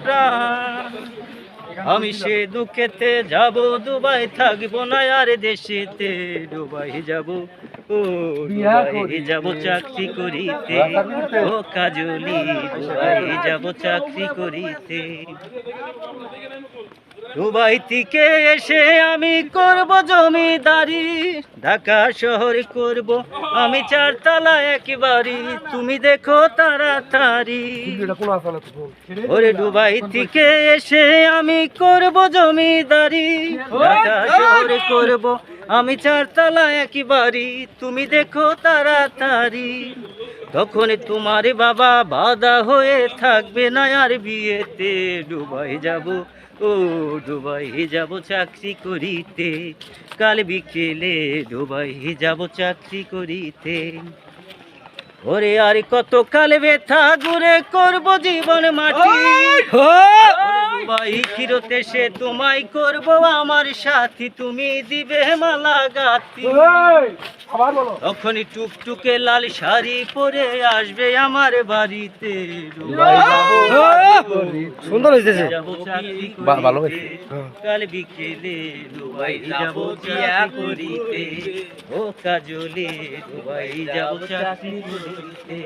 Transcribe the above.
প্রাণ। আমি সে দুঃখেতে যাব দুবাই, থাকবো না আর দেশেতে। দুবাই যাব, ও দুবাই যাব চাকরি করিতে, ও কাজলি দুবাই যাব চাকরি করিতে। দুবাই থেকে এসে আমি করব জমিদারি, ঢাকা শহরে করব আমি 4 তলা একবারি, তুমি দেখো তাড়াতাড়ি। ওরে দুবাই থেকে এসে আমি করব জমিদারি, ঢাকা শহরে করব আমি 4 তলা একবারি, তুমি দেখো তাড়াতাড়ি। তখন তোমার বাবা বাধা হয়ে থাকবে না আর বিয়েতে। দুবাই যাব, ও দুবাই যাব চাকরি করিতে, কাল বিকেলে দুবাই যাব চাকরি করিতে। ওরে আর কত কাল ব্যথা ঘুরে করব জীবন মাটি, দুবাই ফিরতে সে তোমায় করব আমার সাথী, তুমি দিবে মালা গাঁথি। তখনই টুকটুকে লাল শাড়ি পরে আসবে আমার বাড়িতে। সুন্দর হয়েছে, ভালো কাল বিকেলে দুবাই যাব চাকরি করিতে, ও কাজলে দুবাই যাব চাকরি করিতে।